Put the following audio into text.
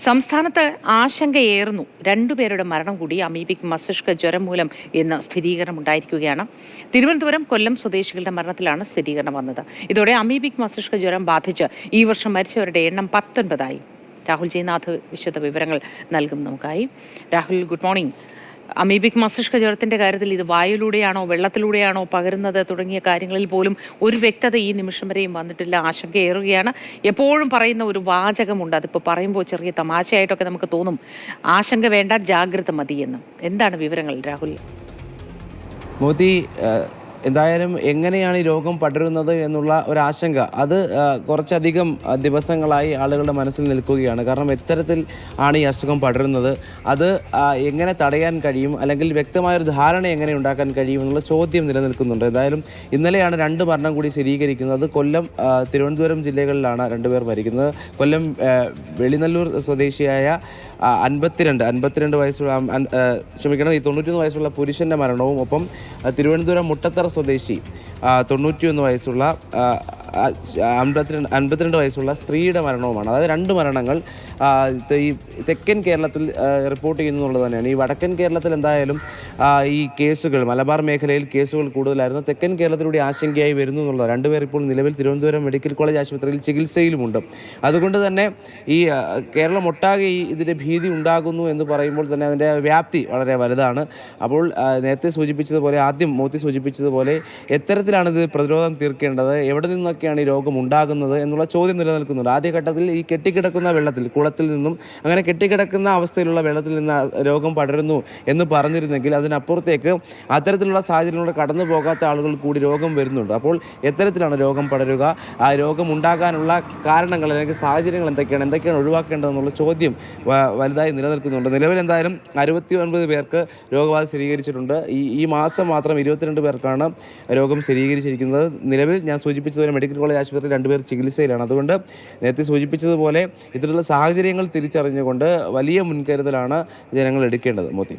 സംസ്ഥാനത്ത് ആശങ്കയേറുന്നു. രണ്ടുപേരുടെ മരണം കൂടി അമീബിക് മസ്തിഷ്ക ജ്വരം മൂലം ഇന്ന് സ്ഥിരീകരണമുണ്ടായിരിക്കുകയാണ്. തിരുവനന്തപുരം, കൊല്ലം സ്വദേശികളുടെ മരണത്തിലാണ് സ്ഥിരീകരണം വന്നത്. ഇതോടെ അമീബിക് മസ്തിഷ്ക ജ്വരം ബാധിച്ച് ഈ വർഷം മരിച്ചവരുടെ എണ്ണം 19 രാഹുൽ ജയ്നാഥ് വിശദ വിവരങ്ങൾ നൽകും നമുക്കായി. Rahul, good morning. അമീബിക് മസ്തിഷ്ക ജ്വരത്തിന്റെ കാര്യത്തിൽ ഇത് വായുവിലൂടെയാണോ വെള്ളത്തിലൂടെയാണോ പകരുന്നത് തുടങ്ങിയ കാര്യങ്ങളിൽ പോലും ഒരു വ്യക്തത ഈ നിമിഷം വരെയും വന്നിട്ടില്ല. ആശങ്കയേറുകയാണ്. എപ്പോഴും പറയുന്ന ഒരു വാചകമുണ്ട്, അതിപ്പോൾ പറയുമ്പോൾ ചെറിയ തമാശയായിട്ടൊക്കെ നമുക്ക് തോന്നും, ആശങ്ക വേണ്ട, ജാഗ്രത മതിയെന്ന്. എന്താണ് വിവരങ്ങൾ രാഹുൽ? മോദി എന്തായാലും എങ്ങനെയാണ് ഈ രോഗം പടരുന്നത് എന്നുള്ള ഒരാശങ്ക അത് കുറച്ചധികം ദിവസങ്ങളായി ആളുകളുടെ മനസ്സിൽ നിൽക്കുകയാണ്. കാരണം എത്തരത്തിൽ ആണ് ഈ അസുഖം പടരുന്നത്, അത് എങ്ങനെ തടയാൻ കഴിയും, അല്ലെങ്കിൽ വ്യക്തമായൊരു ധാരണ എങ്ങനെ ഉണ്ടാക്കാൻ കഴിയും എന്നുള്ള ചോദ്യം നിലനിൽക്കുന്നുണ്ട്. എന്തായാലും ഇന്നലെയാണ് 2 മരണം കൂടി സ്ഥിരീകരിക്കുന്നത്. കൊല്ലം, തിരുവനന്തപുരം ജില്ലകളിലാണ് 2 പേർ മരിക്കുന്നത്. കൊല്ലം വെളിനല്ലൂർ സ്വദേശിയായ 52 വയസ്സുള്ള ഈ 91 വയസ്സുള്ള പുരുഷൻ്റെ മരണവും, ഒപ്പം തിരുവനന്തപുരം മുട്ടത്തറ സ്വദേശി 91 വയസ്സുള്ള 52 വയസ്സുള്ള സ്ത്രീയുടെ മരണവുമാണ്. അതായത് 2 മരണങ്ങൾ ഈ തെക്കൻ കേരളത്തിൽ റിപ്പോർട്ട് ചെയ്യുന്നുള്ളത് തന്നെയാണ്. ഈ വടക്കൻ കേരളത്തിൽ എന്തായാലും ഈ കേസുകൾ, മലബാർ മേഖലയിൽ കേസുകൾ കൂടുതലായിരുന്നു. തെക്കൻ കേരളത്തിലൂടെ ആശങ്കയായി വരുന്നു എന്നുള്ളത്. 2 പേർ ഇപ്പോൾ നിലവിൽ തിരുവനന്തപുരം മെഡിക്കൽ കോളേജ് ആശുപത്രിയിൽ ചികിത്സയിലുമുണ്ട്. അതുകൊണ്ട് തന്നെ ഈ കേരളം ഒട്ടാകെ ഇതിൻ്റെ ഭീതി ഉണ്ടാകുന്നു എന്ന് പറയുമ്പോൾ തന്നെ അതിൻ്റെ വ്യാപ്തി വളരെ വലുതാണ്. അപ്പോൾ നേരത്തെ സൂചിപ്പിച്ചതുപോലെ, ആദ്യം മോദി സൂചിപ്പിച്ചതുപോലെ, എത്തരത്തിലാണ് ഇത് പ്രതിരോധം തീർക്കേണ്ടത്, എവിടെ നിന്നൊക്കെയാണ് ഈ രോഗം ഉണ്ടാകുന്നത് എന്നുള്ള ചോദ്യം നിലനിൽക്കുന്നുണ്ട്. ആദ്യഘട്ടത്തിൽ ഈ കെട്ടിക്കിടക്കുന്ന വെള്ളത്തിൽ, കുളത്തിൽ നിന്നും അങ്ങനെ കെട്ടിക്കിടക്കുന്ന അവസ്ഥയിലുള്ള വെള്ളത്തിൽ നിന്ന് രോഗം പടരുന്നു എന്ന് പറഞ്ഞിരുന്നെങ്കിൽ അതിനപ്പുറത്തേക്ക് അത്തരത്തിലുള്ള സാഹചര്യങ്ങളിലൂടെ കടന്നു പോകാത്ത ആളുകൾ കൂടി രോഗം വരുന്നുണ്ട്. അപ്പോൾ എത്തരത്തിലാണ് രോഗം പടരുക, ആ രോഗം ഉണ്ടാകാനുള്ള കാരണങ്ങൾ അല്ലെങ്കിൽ സാഹചര്യങ്ങൾ എന്തൊക്കെയാണ് ഒഴിവാക്കേണ്ടതെന്നുള്ള ചോദ്യം വലുതായി നിലനിൽക്കുന്നുണ്ട്. നിലവിൽ എന്തായാലും 69 പേർക്ക് രോഗബാധ സ്ഥിരീകരിച്ചിട്ടുണ്ട്. ഈ മാസം മാത്രം 22 പേർക്കാണ് രോഗം സ്ഥിരീകരിച്ചിരിക്കുന്നത്. നിലവിൽ ഞാൻ സൂചിപ്പിച്ചതുപോലെ മെഡിക്കൽ കോളേജ് ആശുപത്രിയിൽ 2 പേർ ചികിത്സയിലാണ്. അതുകൊണ്ട് നേരത്തെ സൂചിപ്പിച്ചതുപോലെ ഇത്തരത്തിലുള്ള സാഹചര്യങ്ങൾ തിരിച്ചറിഞ്ഞുകൊണ്ട് വലിയ മുൻകരുതലാണ് ജനങ്ങൾ എടുക്കേണ്ടത്. മോദി.